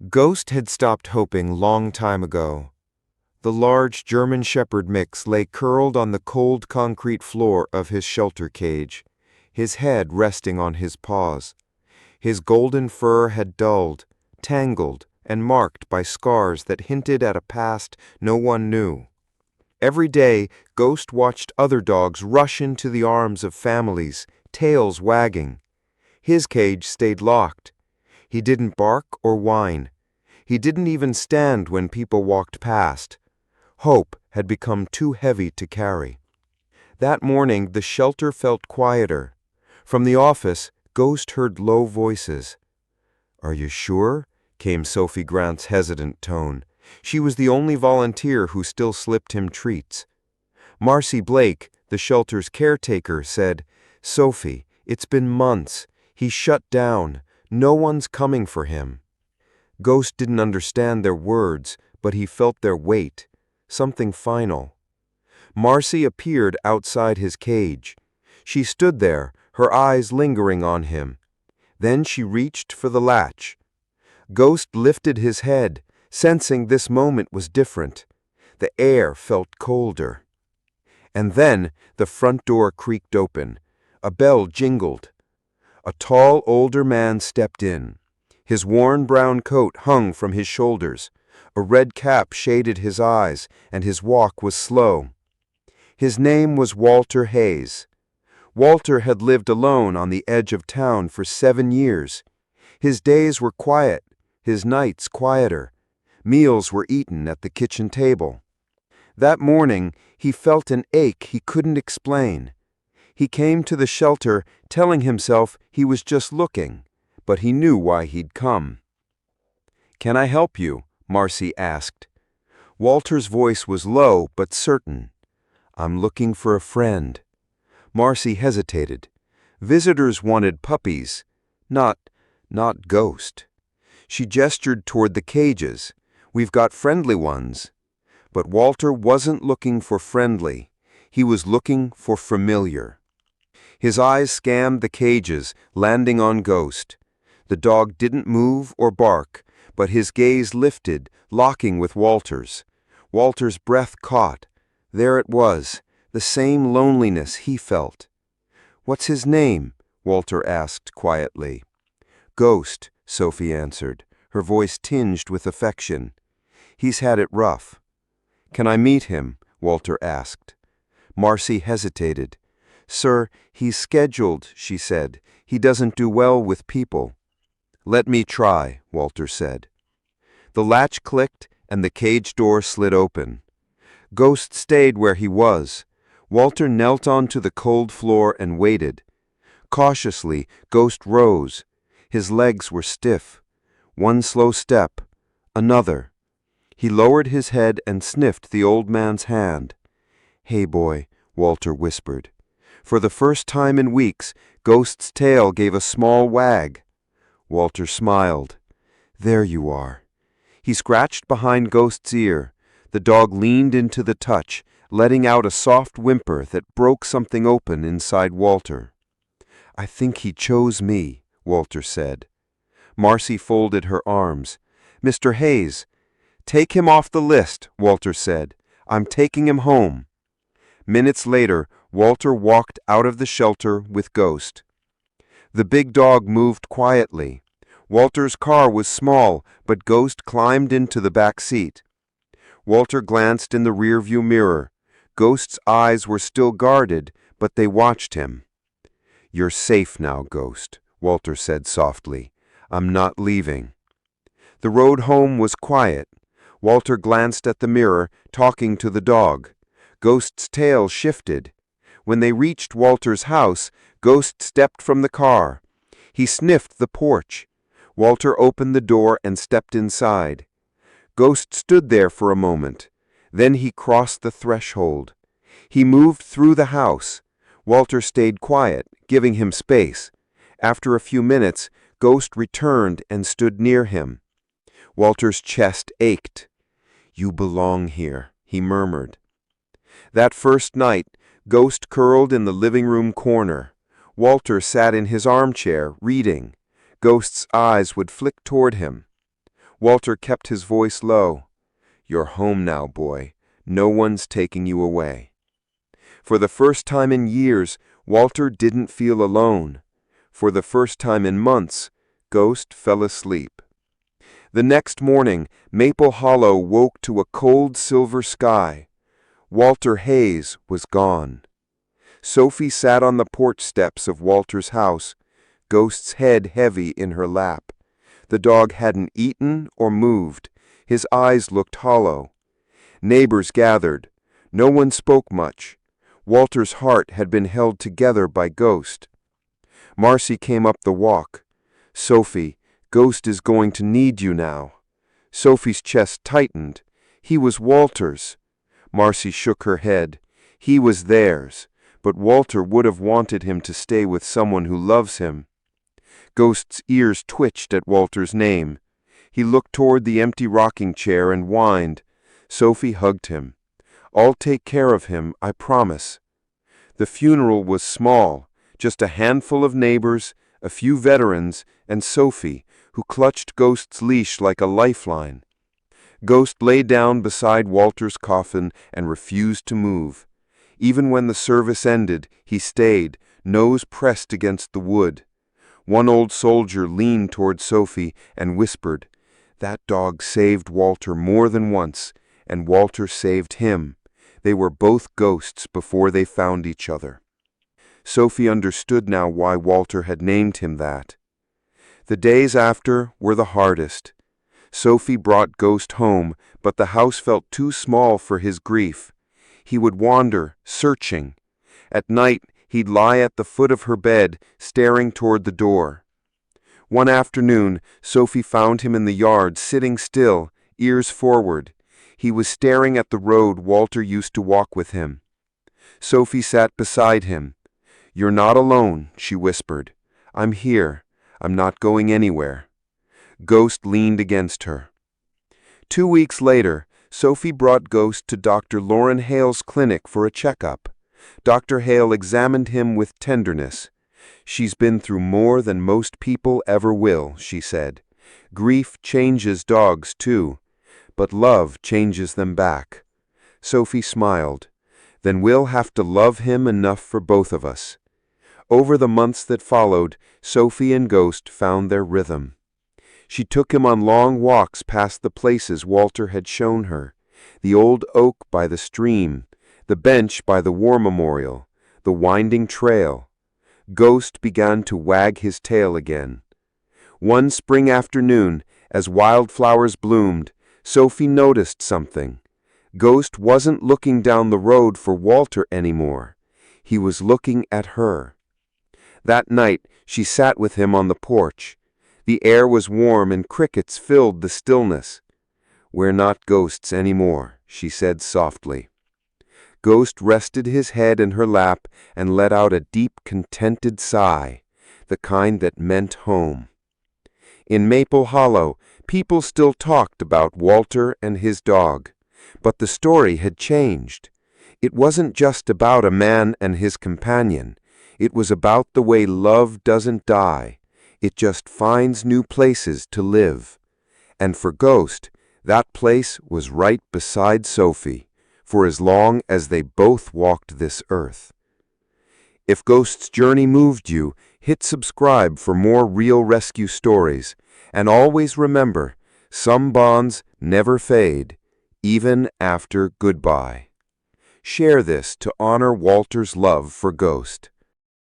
Ghost had stopped hoping long time ago. The large German Shepherd mix lay curled on the cold concrete floor of his shelter cage, his head resting on his paws. His golden fur had dulled, tangled, and marked by scars that hinted at a past no one knew. Every day, Ghost watched other dogs rush into the arms of families, tails wagging. His cage stayed locked. He didn't bark or whine. He didn't even stand when people walked past. Hope had become too heavy to carry. That morning, the shelter felt quieter. From the office, Ghost heard low voices. "Are you sure?" came Sophie Grant's hesitant tone. She was the only volunteer who still slipped him treats. Marcy Blake, the shelter's caretaker, said, "Sophie, it's been months. He's shut down. No one's coming for him." Ghost didn't understand their words, but he felt their weight, something final. Marcy appeared outside his cage. She stood there, her eyes lingering on him. Then she reached for the latch. Ghost lifted his head, sensing this moment was different. The air felt colder. And then the front door creaked open. A bell jingled. A tall, older man stepped in. His worn brown coat hung from his shoulders. A red cap shaded his eyes, and his walk was slow. His name was Walter Hayes. Walter had lived alone on the edge of town for 7 years. His days were quiet, his nights quieter. Meals were eaten at the kitchen table. That morning, he felt an ache he couldn't explain. He came to the shelter telling himself he was just looking, but he knew why he'd come. "Can I help you?" Marcy asked. Walter's voice was low but certain. "I'm looking for a friend." Marcy hesitated. Visitors wanted puppies, not Ghost. She gestured toward the cages. "We've got friendly ones." But Walter wasn't looking for friendly. He was looking for familiar. His eyes scanned the cages, landing on Ghost. The dog didn't move or bark, but his gaze lifted, locking with Walter's. Walter's breath caught. There it was, the same loneliness he felt. "What's his name?" Walter asked quietly. "Ghost," Sophie answered, her voice tinged with affection. "He's had it rough." "Can I meet him?" Walter asked. Marcy hesitated. "Sir, he's scheduled," she said. "He doesn't do well with people." "Let me try," Walter said. The latch clicked and the cage door slid open. Ghost stayed where he was. Walter knelt onto the cold floor and waited. Cautiously, Ghost rose. His legs were stiff. One slow step, another. He lowered his head and sniffed the old man's hand. "Hey, boy," Walter whispered. For the first time in weeks, Ghost's tail gave a small wag. Walter smiled. "There you are." He scratched behind Ghost's ear. The dog leaned into the touch, letting out a soft whimper that broke something open inside Walter. "I think he chose me," Walter said. Marcy folded her arms. "Mr. Hayes." "Take him off the list," Walter said. "I'm taking him home." Minutes later, Walter walked out of the shelter with Ghost. The big dog moved quietly. Walter's car was small, but Ghost climbed into the back seat. Walter glanced in the rearview mirror. Ghost's eyes were still guarded, but they watched him. "You're safe now, Ghost," Walter said softly. "I'm not leaving." The road home was quiet. Walter glanced at the mirror, talking to the dog. Ghost's tail shifted. When they reached Walter's house, Ghost stepped from the car. He sniffed the porch. Walter opened the door and stepped inside. Ghost stood there for a moment. Then he crossed the threshold. He moved through the house. Walter stayed quiet, giving him space. After a few minutes, Ghost returned and stood near him. Walter's chest ached. "You belong here," he murmured. That first night, Ghost curled in the living room corner. Walter sat in his armchair, reading. Ghost's eyes would flick toward him. Walter kept his voice low. "You're home now, boy. No one's taking you away." For the first time in years, Walter didn't feel alone. For the first time in months, Ghost fell asleep. The next morning, Maple Hollow woke to a cold silver sky. Walter Hayes was gone. Sophie sat on the porch steps of Walter's house, Ghost's head heavy in her lap. The dog hadn't eaten or moved. His eyes looked hollow. Neighbors gathered. No one spoke much. Walter's heart had been held together by Ghost. Marcy came up the walk. "Sophie, Ghost is going to need you now." Sophie's chest tightened. He was Walter's. Marcy shook her head. He was theirs, but Walter would have wanted him to stay with someone who loves him. Ghost's ears twitched at Walter's name. He looked toward the empty rocking chair and whined. Sophie hugged him. "I'll take care of him, I promise." The funeral was small, just a handful of neighbors, a few veterans, and Sophie, who clutched Ghost's leash like a lifeline. Ghost lay down beside Walter's coffin and refused to move. Even when the service ended, he stayed, nose pressed against the wood. One old soldier leaned toward Sophie and whispered, "That dog saved Walter more than once, and Walter saved him. They were both ghosts before they found each other." Sophie understood now why Walter had named him that. The days after were the hardest. Sophie brought Ghost home, but the house felt too small for his grief. He would wander, searching. At night, he'd lie at the foot of her bed, staring toward the door. One afternoon, Sophie found him in the yard, sitting still, ears forward. He was staring at the road Walter used to walk with him. Sophie sat beside him. "You're not alone," she whispered. "I'm here. I'm not going anywhere." Ghost leaned against her. 2 weeks later, Sophie brought Ghost to Dr. Lauren Hale's clinic for a checkup. Dr. Hale examined him with tenderness. "She's been through more than most people ever will," she said. "Grief changes dogs, too, but love changes them back." Sophie smiled. "Then we'll have to love him enough for both of us." Over the months that followed, Sophie and Ghost found their rhythm. She took him on long walks past the places Walter had shown her, the old oak by the stream, the bench by the war memorial, the winding trail. Ghost began to wag his tail again. One spring afternoon, as wildflowers bloomed, Sophie noticed something. Ghost wasn't looking down the road for Walter anymore. He was looking at her. That night, she sat with him on the porch. The air was warm and crickets filled the stillness. "We're not ghosts anymore," she said softly. Ghost rested his head in her lap and let out a deep, contented sigh, the kind that meant home. In Maple Hollow, people still talked about Walter and his dog, but the story had changed. It wasn't just about a man and his companion. It was about the way love doesn't die. It just finds new places to live. And for Ghost, that place was right beside Sophie, for as long as they both walked this earth. If Ghost's journey moved you, hit subscribe for more real rescue stories. And always remember, some bonds never fade, even after goodbye. Share this to honor Walter's love for Ghost.